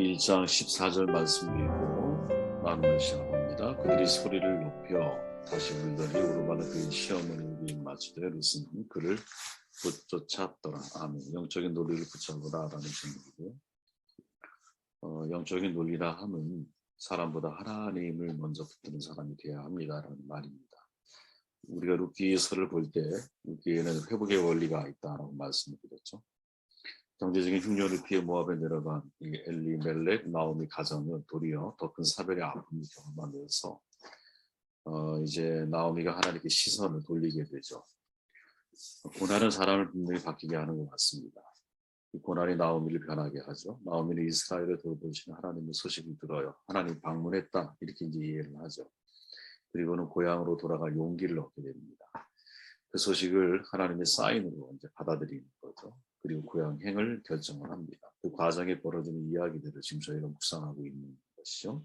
룻기 1장 14절 말씀 읽고 나누는 시작합니다. 그들이 소리를 높여 다시 울더니 오르바는 그의 시어머니에게 맞추되 룻은 그를 붙쫓았더라. 아멘. 영적인 논리를 붙잡으라 라는 제목이고요. 영적인 논리라 함은 사람보다 하나님을 먼저 붙드는 사람이 되어야 합니다라는 말입니다. 우리가 룻기서를 볼 때 룻기에는 회복의 원리가 있다라고 말씀을 드렸죠. 경제적인 흉년을 피해 모압에 내려간 이 엘리멜렉 나오미 가정은 도리어 더 큰 사별의 아픔을 경험하면서 이제 나오미가 하나님께 시선을 돌리게 되죠. 고난은 사람을 분명히 바뀌게 하는 것 같습니다. 이 고난이 나오미를 변하게 하죠. 나오미는 이스라엘을 돌보시는 하나님의 소식을 들어요. 하나님 방문했다 이렇게 이제 이해를 하죠. 그리고는 고향으로 돌아갈 용기를 얻게 됩니다. 그 소식을 하나님의 사인으로 이제 받아들이는 거죠. 그리고 고향행을 결정을 합니다. 그 과정에 벌어지는 이야기들을 지금 저희가 묵상하고 있는 것이죠.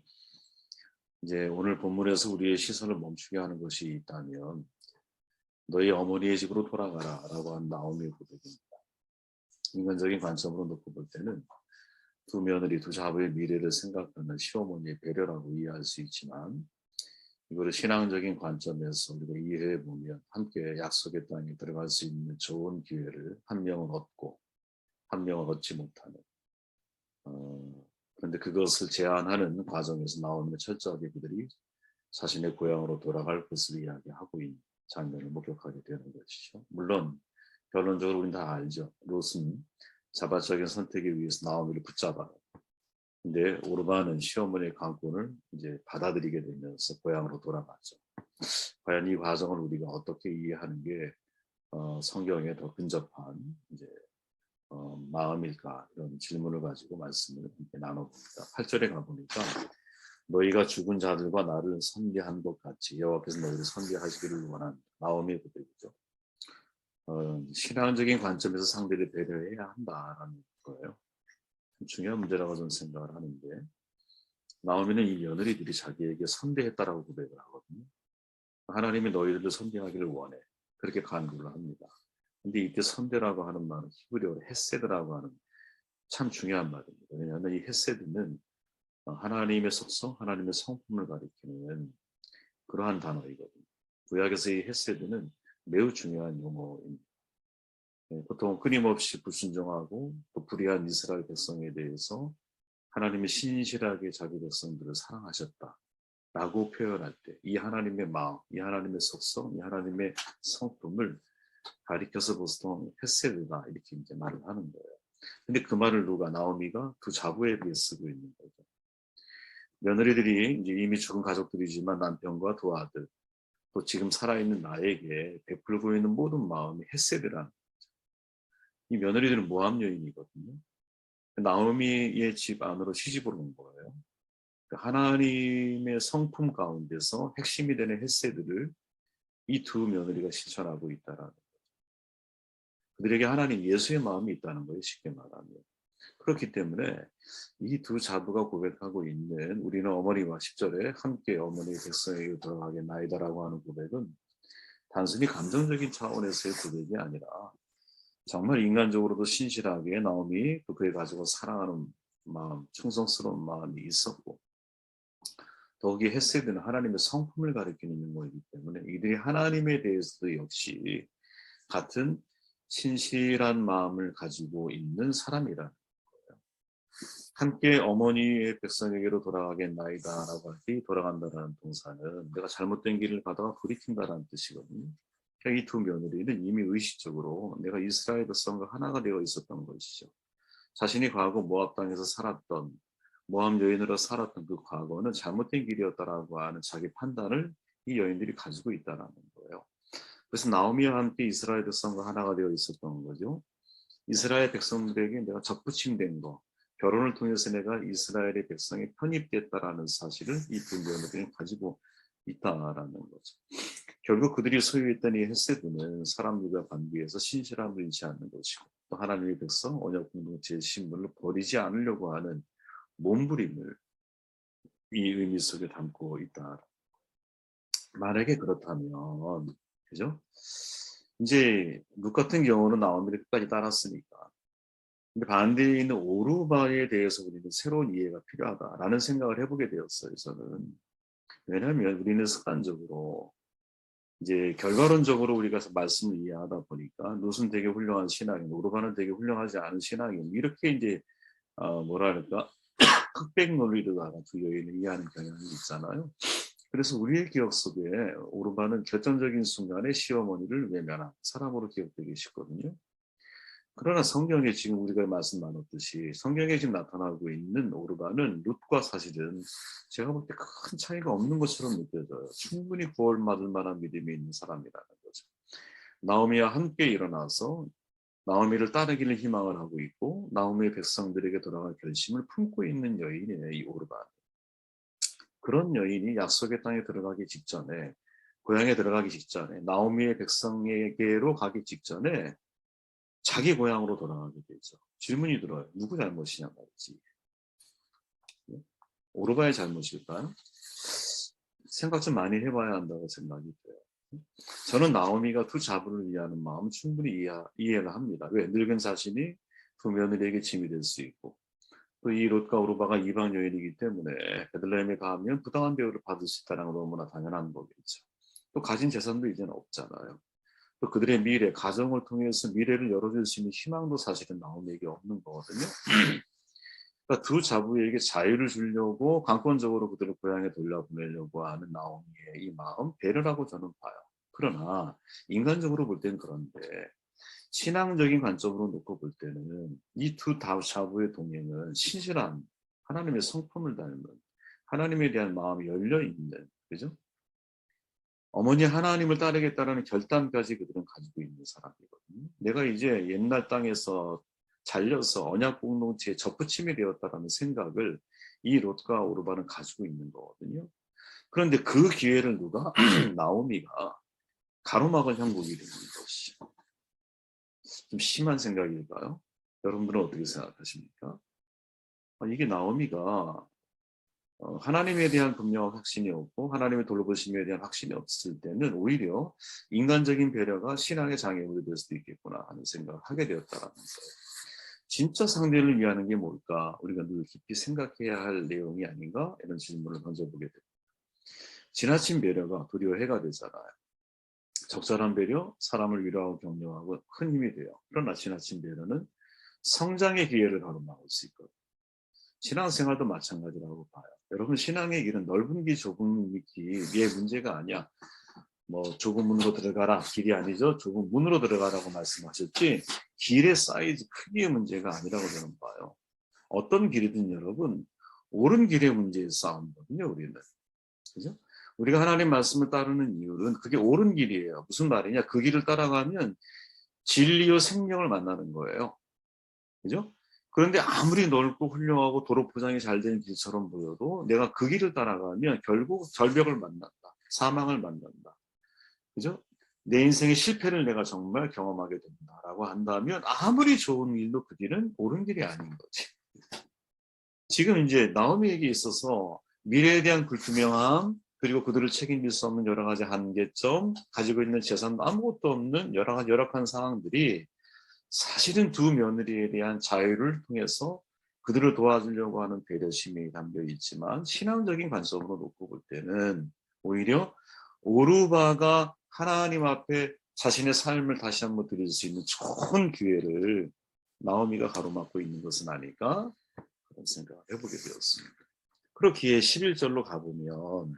이제 오늘 본문에서 우리의 시선을 멈추게 하는 것이 있다면 너희 어머니의 집으로 돌아가라 라고 한 나오미의 고백입니다. 인간적인 관점으로 놓고 볼 때는 두 며느리 두 자부의 미래를 생각하는 시어머니의 배려라고 이해할 수 있지만 이거를 신앙적인 관점에서 우리가 이해해 보면 함께 약속의 땅에 들어갈 수 있는 좋은 기회를 한 명은 얻고 한 명은 얻지 못하는 그런데 그것을 제한하는 과정에서 나오는 철저하게 그들이 자신의 고향으로 돌아갈 것을 이야기하고 있는 장면을 목격하게 되는 것이죠. 물론 결론적으로 우리는 다 알죠. 롯은 자발적인 선택에 의해서 나오미를 붙잡아요. 근데 오르바는 시어머니의 강권을 이제 받아들이게 되면서 고향으로 돌아가죠. 과연 이 과정을 우리가 어떻게 이해하는 게 성경에 더 근접한 이제 마음일까 이런 질문을 가지고 말씀을 함께 나눠봅니다. 8절에 가보니까 너희가 죽은 자들과 나를 선대한 것 같이 여호와께서 너희를 선대하시기를 원한 나오미의 고백이죠. 신앙적인 관점에서 상대를 배려해야 한다라는 거예요. 중요한 문제라고 저는 생각을 하는데 나오미는 이 며느리들이 자기에게 선대했다라고 고백을 하거든요. 하나님이 너희들을 선대하기를 원해. 그렇게 간구를 합니다. 근데 이때 선대라고 하는 말은 히브리어로 헤세드라고 하는 참 중요한 말입니다. 왜냐하면 이 헤세드는 하나님의 속성, 하나님의 성품을 가리키는 그러한 단어이거든요. 구약에서 이 헤세드는 매우 중요한 용어입니다. 보통 끊임없이 불순종하고 또 불의한 이스라엘 백성에 대해서 하나님이 신실하게 자기 백성들을 사랑하셨다. 라고 표현할 때 이 하나님의 마음, 이 하나님의 속성, 이 하나님의 성품을 가리켜서 보통 헤세드다 이렇게 이제 말을 하는 거예요. 근데 그 말을 누가 나오미가 그 자부에 비해 쓰고 있는 거죠. 며느리들이 이제 이미 죽은 가족들이지만 남편과 두 아들 또 지금 살아있는 나에게 베풀고 있는 모든 마음이 헤세드라는 이 며느리들은 모함 여인이거든요. 나오미의 집 안으로 시집을 온 거예요. 하나님의 성품 가운데서 핵심이 되는 헤세드를 이 두 며느리가 실천하고 있다라는 거죠. 그들에게 하나님 예수의 마음이 있다는 거예요. 쉽게 말하면. 그렇기 때문에 이 두 자부가 고백하고 있는 우리는 어머니와 10절에 함께 어머니의 백성에게 돌아가겠나이다라고 하는 고백은 단순히 감정적인 차원에서의 고백이 아니라 정말 인간적으로도 신실하게 나오미 또 그의 가족을 사랑하는 마음, 충성스러운 마음이 있었고 더욱이 헤세드는 하나님의 성품을 가리키는 용어이기 때문에 이들이 하나님에 대해서도 역시 같은 신실한 마음을 가지고 있는 사람이라는 거예요. 함께 어머니의 백성에게로 돌아가겠나이다라고 할 때 돌아간다라는 동사는 내가 잘못된 길을 가다가 돌이킨다라는 뜻이거든요. 그러니까 이 두 며느리는 이미 의식적으로 내가 이스라엘 백성과 하나가 되어 있었던 것이죠. 자신이 과거 모압 땅에서 살았던 모함 여인으로 살았던 그 과거는 잘못된 길이었다라고 하는 자기 판단을 이 여인들이 가지고 있다는 거예요. 그래서 나오미와 함께 이스라엘 백성과 하나가 되어 있었던 거죠. 이스라엘 백성들에게 내가 접붙임된 거, 결혼을 통해서 내가 이스라엘의 백성에 편입됐다라는 사실을 이 두 며느리는 가지고 있다라는 거죠. 결국 그들이 소유했던 이 헤세드는 사람들과 관계에서 신실함을 잃지 않는 것이고 또 하나님의 백성, 언약 공동체의 신분을 버리지 않으려고 하는 몸부림을 이 의미 속에 담고 있다. 만약에 그렇다면, 그죠? 이제 룻 같은 경우는 나오미를 끝까지 따랐으니까 근데 반대에 있는 오르바에 대해서 우리는 새로운 이해가 필요하다라는 생각을 해보게 되었어요, 저는. 왜냐하면 우리는 습관적으로 이제 결과론적으로 우리가 말씀을 이해하다 보니까 룻은 되게 훌륭한 신앙인, 오르바는 되게 훌륭하지 않은 신앙인, 이렇게 이제 뭐랄까 흑백 논리로다가 두 여인을 이해하는 경향이 있잖아요. 그래서 우리의 기억 속에 오르바는 결정적인 순간에 시어머니를 외면한 사람으로 기억되기 쉽거든요. 그러나 성경에 지금 우리가 말씀 나눴듯이 성경에 지금 나타나고 있는 오르바는 룻과 사실은 제가 볼 때 큰 차이가 없는 것처럼 느껴져요. 충분히 구원받을 만한 믿음이 있는 사람이라는 거죠. 나오미와 함께 일어나서 나오미를 따르기를 희망을 하고 있고 나오미의 백성들에게 돌아갈 결심을 품고 있는 여인이에요, 이 오르바. 그런 여인이 약속의 땅에 들어가기 직전에, 고향에 들어가기 직전에, 나오미의 백성에게로 가기 직전에 자기 고향으로 돌아가게 되죠. 질문이 들어요. 누구 잘못이냐 말이지. 오르바의 잘못일까요? 생각 좀 많이 해봐야 한다고 생각이 돼요. 저는 나오미가 두 자부를 위하는 마음 충분히 이해를 합니다. 왜? 늙은 자신이 두 며느리에게 짐이 될 수 있고 또 이 롯과 오르바가 이방 여인이기 때문에 베들레헴에 가면 부당한 대우를 받을 수 있다는 건 너무나 당연한 거겠죠. 또 가진 재산도 이제는 없잖아요. 또 그들의 미래, 가정을 통해서 미래를 열어줄 수 있는 희망도 사실은 나오미에게 없는 거거든요. 그러니까 두 자부에게 자유를 주려고 강권적으로 그들을 고향에 돌려보내려고 하는 나오미의 이 마음, 배려라고 저는 봐요. 그러나 인간적으로 볼 때는 그런데 신앙적인 관점으로 놓고 볼 때는 이 두 자부의 동행은 신실한 하나님의 성품을 닮은 하나님에 대한 마음이 열려있는, 그죠? 어머니 하나님을 따르겠다라는 결단까지 그들은 가지고 있는 사람이거든요. 내가 이제 옛날 땅에서 잘려서 언약 공동체에 접붙임이 되었다라는 생각을 이 롯과 오르바는 가지고 있는 거거든요. 그런데 그 기회를 누가 나오미가 가로막은 형국이 되는 것이 좀 심한 생각일까요? 여러분들은 어떻게 생각하십니까? 이게 나오미가 하나님에 대한 분명한 확신이 없고 하나님의 돌보심에 대한 확신이 없을 때는 오히려 인간적인 배려가 신앙의 장애물이 될 수도 있겠구나 하는 생각을 하게 되었다라는 거예요. 진짜 상대를 위하는 게 뭘까? 우리가 늘 깊이 생각해야 할 내용이 아닌가? 이런 질문을 던져보게 됩니다. 지나친 배려가 도리어 해가 되잖아요. 적절한 배려, 사람을 위로하고 격려하고 큰 힘이 돼요. 그러나 지나친 배려는 성장의 기회를 가로막을 수 있거든요. 신앙생활도 마찬가지라고 봐요. 여러분 신앙의 길은 넓은 길 좁은 길의 문제가 아니야. 뭐 좁은 문으로 들어가라 길이 아니죠. 좁은 문으로 들어가라고 말씀하셨지 길의 사이즈 크기의 문제가 아니라고 저는 봐요. 어떤 길이든 여러분 옳은 길의 문제의 싸움이거든요. 우리는 그죠? 우리가 하나님 말씀을 따르는 이유는 그게 옳은 길이에요. 무슨 말이냐? 그 길을 따라가면 진리와 생명을 만나는 거예요. 그죠? 그런데 아무리 넓고 훌륭하고 도로 포장이 잘 된 길처럼 보여도 내가 그 길을 따라가면 결국 절벽을 만난다. 사망을 만난다. 그죠? 내 인생의 실패를 내가 정말 경험하게 된다라고 한다면 아무리 좋은 일도 그 길은 옳은 길이 아닌 거지. 지금 이제 나오미에게 있어서 미래에 대한 불투명함 그리고 그들을 책임질 수 없는 여러 가지 한계점 가지고 있는 재산도 아무것도 없는 여러 가지 열악한 상황들이 사실은 두 며느리에 대한 자유를 통해서 그들을 도와주려고 하는 배려심이 담겨 있지만 신앙적인 관점으로 놓고 볼 때는 오히려 오르바가 하나님 앞에 자신의 삶을 다시 한번 드릴 수 있는 좋은 기회를 나오미가 가로막고 있는 것은 아닐까 그런 생각을 해보게 되었습니다. 그렇기에 11절로 가보면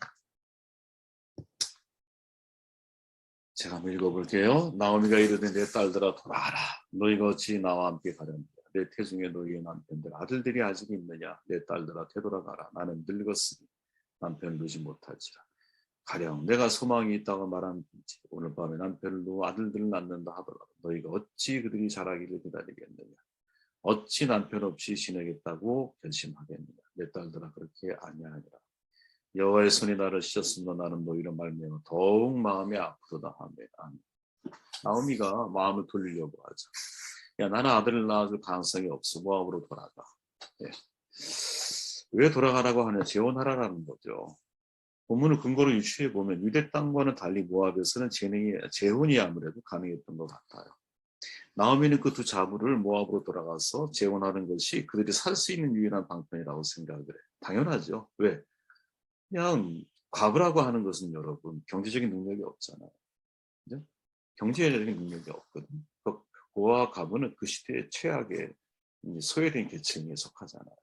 제가 한번 읽어볼게요. 나오미가 이르되 내 딸들아 돌아와라. 너희가 어찌 나와 함께 가려느냐. 내 태중에 너희의 남편들 아들들이 아직 있느냐. 내 딸들아 되돌아가라. 나는 늙었으니 남편을 두지 못하지라. 가령 내가 소망이 있다고 말한 지 오늘 밤에 남편을 두고 아들들을 낳는다 하더라도 너희가 어찌 그들이 자라기를 기다리겠느냐. 어찌 남편 없이 지내겠다고 결심하겠느냐. 내 딸들아 그렇게 아니하니라. 여호와의 손이 나를 씌었으므로 나는 너희로 말미암아 더욱 마음이 아프도다 하며 나오미가 마음을 돌리려고 하죠. 야 나는 아들을 낳아줄 가능성이 없어. 모압으로 돌아가. 예. 왜 돌아가라고 하냐. 재혼하라라는 거죠. 본문을 근거로 유추해 보면 유대 땅과는 달리 모압에서는 재혼이 아무래도 가능했던 것 같아요. 나오미는 그 두 자부를 모압으로 돌아가서 재혼하는 것이 그들이 살 수 있는 유일한 방편이라고 생각을 해. 당연하죠. 왜? 그냥 과부라고 하는 것은 여러분 경제적인 능력이 없잖아요. 그죠? 경제적인 능력이 없거든. 고와 과부는 그 시대의 최악의 소외된 계층에 속하잖아요.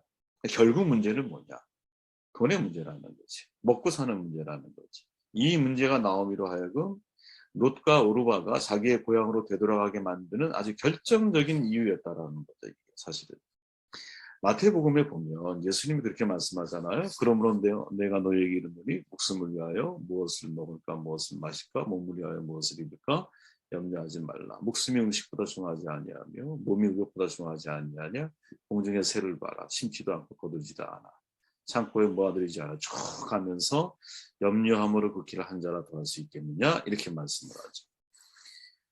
결국 문제는 뭐냐? 돈의 문제라는 거지. 먹고 사는 문제라는 거지. 이 문제가 나오미로 하여금 롯과 오르바가 자기의 고향으로 되돌아가게 만드는 아주 결정적인 이유였다라는 거죠. 이게 사실은. 마태복음에 보면 예수님이 그렇게 말씀하잖아요. 그러므로 내가 너에게 이르노니 목숨을 위하여 무엇을 먹을까 무엇을 마실까 몸을 위하여 무엇을 입을까 염려하지 말라. 목숨이 음식보다 중하지 아니하며 몸이 의욕보다 중하지 아니하냐. 공중의 새를 봐라. 심지도 않고 거두지도 않아. 창고에 모아들이지 않아 쭉 하면서 염려함으로 그 길을 한 자라 더 할 수 있겠느냐 이렇게 말씀을 하죠.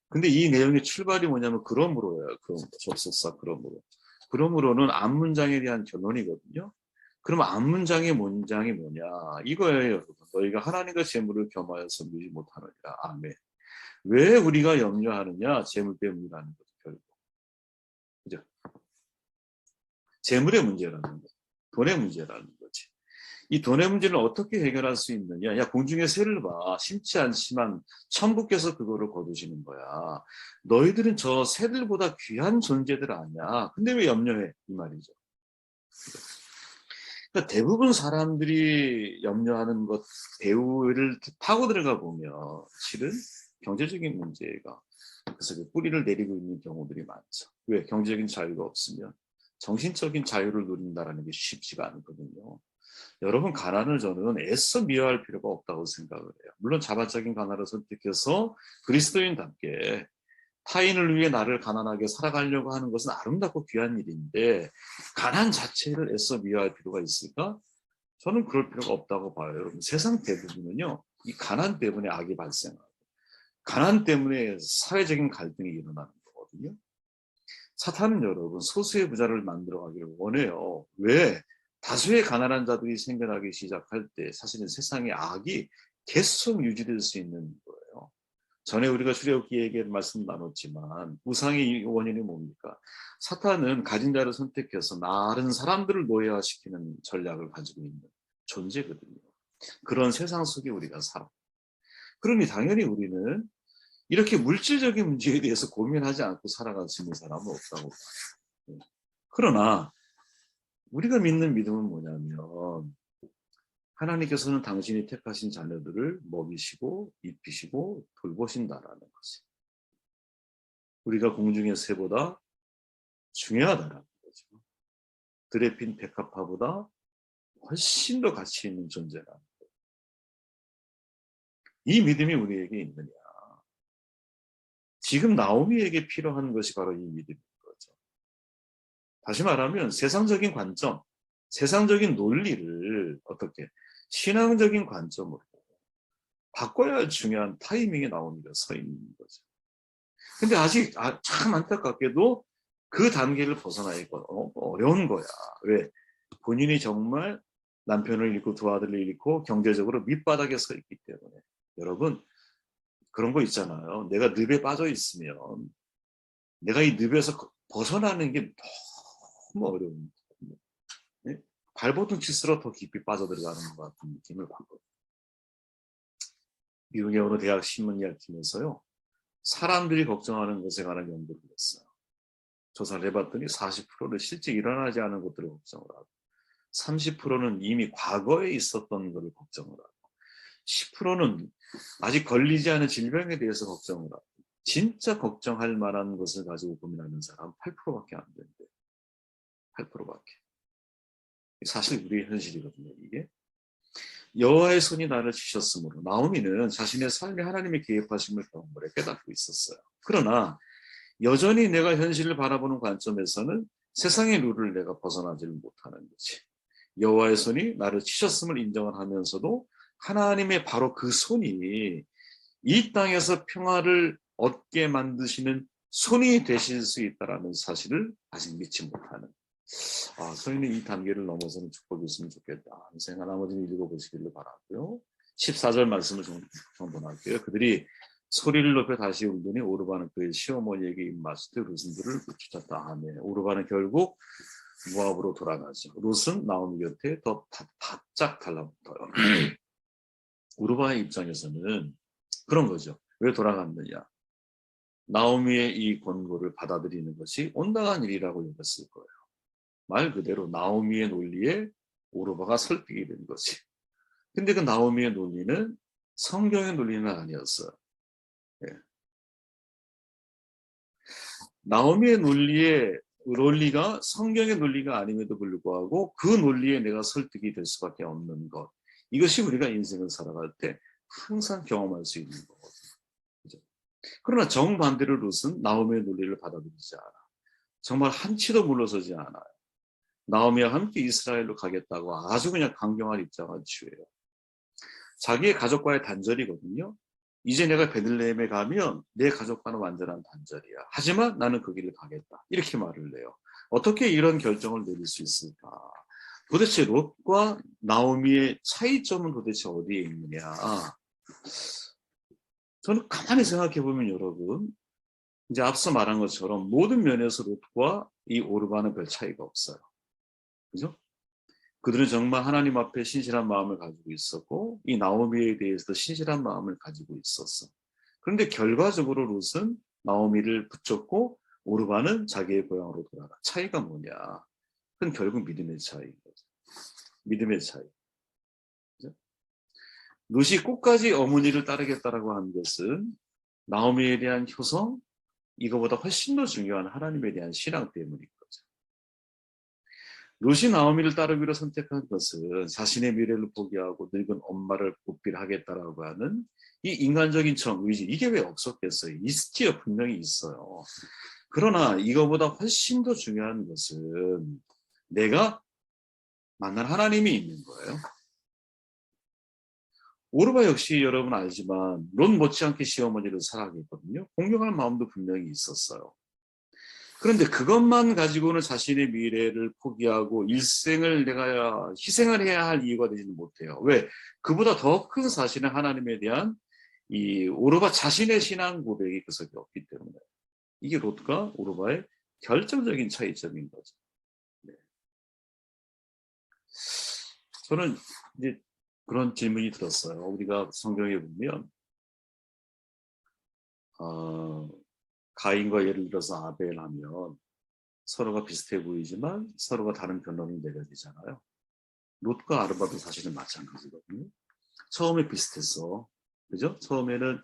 근데 이 내용의 출발이 뭐냐면 그러므로예요. 접속사 그러므로. 그러므로는 앞문장에 대한 결론이거든요. 그러면 앞문장의 문장이 뭐냐 이거예요. 여러분. 너희가 하나님과 재물을 겸하여서 누리지 못하느니라. 아멘. 왜 우리가 염려하느냐? 재물 때문이라는 거죠. 결국. 그죠? 재물의 문제라는 거. 돈의 문제라는 거지. 이 돈의 문제를 어떻게 해결할 수 있느냐? 야, 공중의 새를 봐. 심지 않지만 천부께서 그거를 거두시는 거야. 너희들은 저 새들보다 귀한 존재들 아니야. 근데 왜 염려해? 이 말이죠. 그러니까 대부분 사람들이 염려하는 것, 배우를 파고 들어가 보면 실은 경제적인 문제가 그래서 그 뿌리를 내리고 있는 경우들이 많죠. 왜? 경제적인 자유가 없으면 정신적인 자유를 누린다는 게 쉽지가 않거든요. 여러분 가난을 저는 애써 미워할 필요가 없다고 생각을 해요. 물론 자발적인 가난을 선택해서 그리스도인답게 타인을 위해 나를 가난하게 살아가려고 하는 것은 아름답고 귀한 일인데 가난 자체를 애써 미워할 필요가 있을까? 저는 그럴 필요가 없다고 봐요. 여러분 세상 대부분은요. 이 가난 때문에 악이 발생하고 가난 때문에 사회적인 갈등이 일어나는 거거든요. 사탄은 여러분 소수의 부자를 만들어가기를 원해요. 왜? 다수의 가난한 자들이 생겨나기 시작할 때 사실은 세상에 악이 계속 유지될 수 있는 거예요. 전에 우리가 출애굽기에게 말씀 나눴지만 우상의 원인이 뭡니까? 사탄은 가진 자를 선택해서 다른 사람들을 노예화시키는 전략을 가지고 있는 존재거든요. 그런 세상 속에 우리가 살아. 그러니 당연히 우리는 이렇게 물질적인 문제에 대해서 고민하지 않고 살아갈 수 있는 사람은 없다고 봐요. 그러나 우리가 믿는 믿음은 뭐냐면 하나님께서는 당신이 택하신 자녀들을 먹이시고 입히시고 돌보신다라는 것이 우리가 공중의 새보다 중요하다라는 거죠. 들에 핀 백합화보다 훨씬 더 가치 있는 존재라는 거예요. 이 믿음이 우리에게 있느냐. 지금 나오미에게 필요한 것이 바로 이 믿음인 거죠. 다시 말하면 세상적인 관점, 세상적인 논리를 어떻게 신앙적인 관점으로 바꿔야 할 중요한 타이밍에 나오미가 서 있는 거죠. 근데 아직 참 안타깝게도 그 단계를 벗어나기가 어려운 거야. 왜? 본인이 정말 남편을 잃고 두 아들을 잃고 경제적으로 밑바닥에 서 있기 때문에. 여러분 그런 거 있잖아요. 내가 늪에 빠져 있으면 내가 이 늪에서 벗어나는 게 너무 어려운 거예요. 네? 발버둥 칠수록 더 깊이 빠져들어가는 것 같은 느낌을 받거든요. 미국의 어느 대학 신문이야기팀에서요. 사람들이 걱정하는 것에 관한 연구를 했어요. 조사를 해봤더니 40%는 실제 일어나지 않은 것들을 걱정을 하고 30%는 이미 과거에 있었던 것을 걱정을 하고 10%는 아직 걸리지 않은 질병에 대해서 걱정을 하고 진짜 걱정할 만한 것을 가지고 고민하는 사람 8%밖에 안 된대요. 8%밖에. 사실 우리의 현실이거든요. 이게. 여호와의 손이 나를 치셨으므로 나오미는 자신의 삶에 하나님의 계획하심을 경험을 깨닫고 있었어요. 그러나 여전히 내가 현실을 바라보는 관점에서는 세상의 룰을 내가 벗어나지를 못하는 거지. 여호와의 손이 나를 치셨음을 인정을 하면서도 하나님의 바로 그 손이 이 땅에서 평화를 얻게 만드시는 손이 되실 수 있다는 사실을 아직 믿지 못하는 저희는 이 단계를 넘어서는 축복이 있으면 좋겠다 하는 생각 나머지는 읽어보시기를 바라고요. 14절 말씀을 정돈할게요. 그들이 소리를 높여 다시 울더니 오르바는 그의 시어머니에게 입맞을 때 룻은 그를 쫓았다 하네. 오르바는 결국 모압으로 돌아가죠. 룻은 나오미 곁에 더 바짝 달라붙어요. 오르바의 입장에서는 그런 거죠. 왜 돌아갔느냐. 나오미의 이 권고를 받아들이는 것이 온당한 일이라고 여겼을 거예요. 말 그대로 나오미의 논리에 오르바가 설득이 된 거지. 근데 그 나오미의 논리는 성경의 논리는 아니었어요. 예. 나오미의 논리가 성경의 논리가 아님에도 불구하고 그 논리에 내가 설득이 될 수밖에 없는 것. 이것이 우리가 인생을 살아갈 때 항상 경험할 수 있는 거거든요. 그죠? 그러나 정반대로 룻은 나오미의 논리를 받아들이지 않아. 정말 한치도 물러서지 않아요. 나오미와 함께 이스라엘로 가겠다고 아주 그냥 강경한 입장을 취해요. 자기의 가족과의 단절이거든요. 이제 내가 베들레헴에 가면 내 가족과는 완전한 단절이야. 하지만 나는 그 길을 가겠다. 이렇게 말을 해요. 어떻게 이런 결정을 내릴 수 있을까? 도대체 롯과 나오미의 차이점은 도대체 어디에 있느냐? 저는 가만히 생각해 보면 여러분, 이제 앞서 말한 것처럼 모든 면에서 롯과 이 오르바는 별 차이가 없어요. 그죠? 그들은 정말 하나님 앞에 신실한 마음을 가지고 있었고 이 나오미에 대해서도 신실한 마음을 가지고 있었어. 그런데 결과적으로 롯은 나오미를 붙잡고 오르바는 자기의 고향으로 돌아가. 차이가 뭐냐? 그건 결국 믿음의 차이인 거죠. 믿음의 차이. 그죠? 롯이 끝까지 어머니를 따르겠다라고 한 것은 나오미에 대한 효성, 이거보다 훨씬 더 중요한 하나님에 대한 신앙 때문인 거죠. 롯이 나오미를 따르기로 선택한 것은 자신의 미래를 포기하고 늙은 엄마를 보필하겠다라고 하는 이 인간적인 의지, 이게 왜 없었겠어요? 있지요, 분명히 있어요. 그러나 이거보다 훨씬 더 중요한 것은 내가 만난 하나님이 있는 거예요. 오르바 역시 여러분 알지만 롯 못지않게 시어머니를 사랑했거든요. 공경할 마음도 분명히 있었어요. 그런데 그것만 가지고는 자신의 미래를 포기하고 일생을 내가 희생을 해야 할 이유가 되지는 못해요. 왜? 그보다 더 큰 사실은 하나님에 대한 이 오르바 자신의 신앙 고백이 그 속에 없기 때문에 이게 롯과 오르바의 결정적인 차이점인 거죠. 네. 저는 이제 그런 질문이 들었어요. 우리가 성경에 보면 가인과 예를 들어서 아벨 하면 서로가 비슷해 보이지만 서로가 다른 변론을 내려야 되잖아요. 롯과 아르바도 사실은 마찬가지거든요. 처음에 비슷했어. 그죠? 처음에는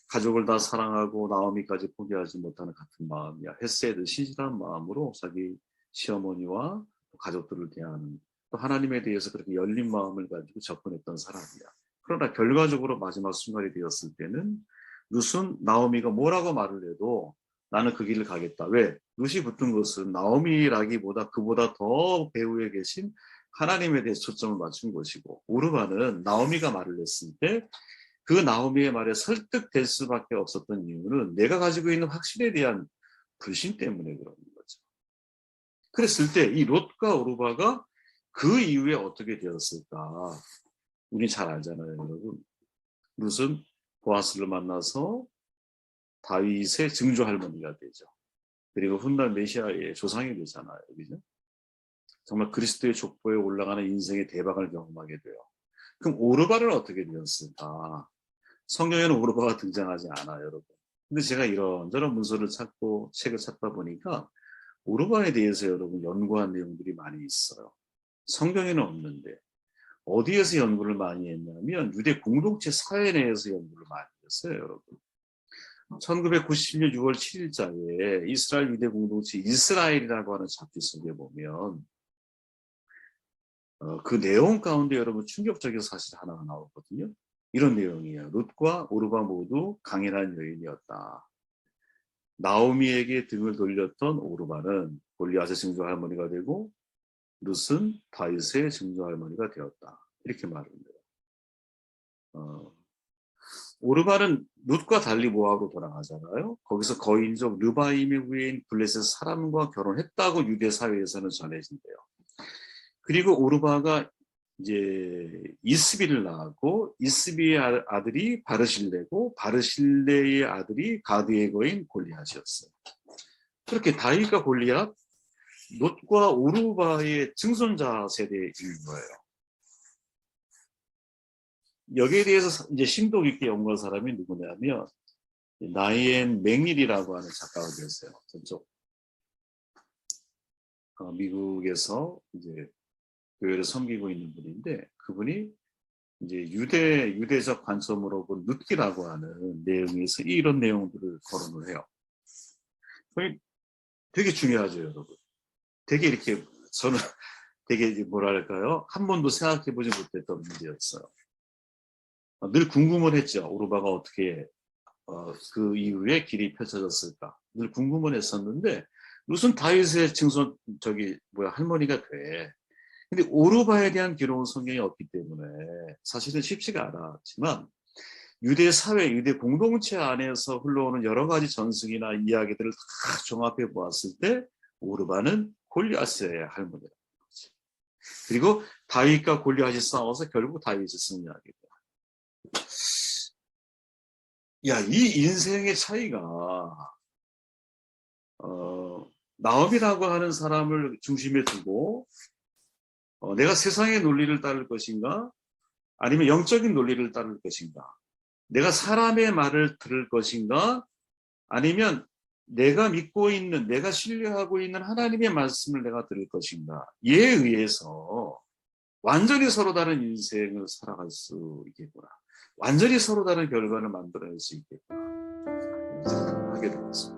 가족을 다 사랑하고 나오미까지 포기하지 못하는 같은 마음이야. 헷세드 신실한 마음으로 자기 시어머니와 가족들을 대하는 또 하나님에 대해서 그렇게 열린 마음을 가지고 접근했던 사람이야. 그러나 결과적으로 마지막 순간이 되었을 때는 룻은 나오미가 뭐라고 말을 해도 나는 그 길을 가겠다. 왜? 룻이 붙은 것은 나오미라기보다 그보다 더 배후에 계신 하나님에 대해서 초점을 맞춘 것이고 오르바는 나오미가 말을 했을 때 그 나오미의 말에 설득될 수밖에 없었던 이유는 내가 가지고 있는 확신에 대한 불신 때문에 그런 거죠. 그랬을 때 이 롯과 오르바가 그 이후에 어떻게 되었을까? 우리 잘 알잖아요, 여러분. 롯은 보아스를 만나서 다윗의 증조 할머니가 되죠. 그리고 훗날 메시아의 조상이 되잖아요, 그죠? 정말 그리스도의 족보에 올라가는 인생의 대박을 경험하게 돼요. 그럼 오르바는 어떻게 되었을까? 성경에는 오르바가 등장하지 않아요, 여러분. 근데 제가 이런저런 문서를 찾고 책을 찾다 보니까 오르바에 대해서 여러분 연구한 내용들이 많이 있어요. 성경에는 없는데 어디에서 연구를 많이 했냐면 유대 공동체 사회 내에서 연구를 많이 했어요, 여러분. 1997년 6월 7일자에 이스라엘 유대 공동체 이스라엘이라고 하는 잡지 속에 보면 그 내용 가운데 여러분 충격적인 사실 하나가 나오거든요. 이런 내용이에요. 룻과 오르바 모두 강인한 여인이었다. 나오미에게 등을 돌렸던 오르바는 골리앗의 증조 할머니가 되고 룻은 다윗의 증조 할머니가 되었다. 이렇게 말을 해요. 오르바는 룻과 달리 모압으로 돌아가잖아요. 거기서 거인족 르바임의 후예인 블레셋 사람과 결혼했다고 유대 사회에서는 전해진대요. 그리고 오르바가 이제 이스비를 낳았고 이스비의 아들이 바르실레고 바르실레의 아들이 가드의 거인 골리앗이었어요. 그렇게 다윗과 골리앗, 롯과 오르바의 증손자 세대인 거예요. 여기에 대해서 이제 심도 깊게 연구한 사람이 누구냐면 나이엔 맹일이라고 하는 작가가 계세요. 저쪽 미국에서 이제 교회를 섬기고 있는 분인데 그분이 이제 유대적 관점으로 본 룻기라고 하는 내용에서 이런 내용들을 거론을 해요. 되게 중요하죠, 여러분. 되게 이렇게 저는 되게 뭐랄까요? 한 번도 생각해보지 못했던 문제였어요. 늘 궁금은 했죠. 오르바가 어떻게 그 이후에 길이 펼쳐졌을까? 늘 궁금은 했었는데 무슨 다윗의 증손 할머니가 돼. 근데 오르바에 대한 기록은 성경이 없기 때문에 사실은 쉽지가 않았지만 유대 사회, 유대 공동체 안에서 흘러오는 여러 가지 전승이나 이야기들을 다 종합해 보았을 때 오르바는 골리앗의 할머니라는 거지. 그리고 다윗과 골리앗이 싸워서 결국 다윗이 승리하게 돼. 야, 이 인생의 차이가 나옵이라고 하는 사람을 중심에 두고 내가 세상의 논리를 따를 것인가? 아니면 영적인 논리를 따를 것인가? 내가 사람의 말을 들을 것인가? 아니면 내가 믿고 있는, 내가 신뢰하고 있는 하나님의 말씀을 내가 들을 것인가? 이에 의해서 완전히 서로 다른 인생을 살아갈 수 있겠구나. 완전히 서로 다른 결과를 만들어낼 수 있겠구나. 하게 되었습니다.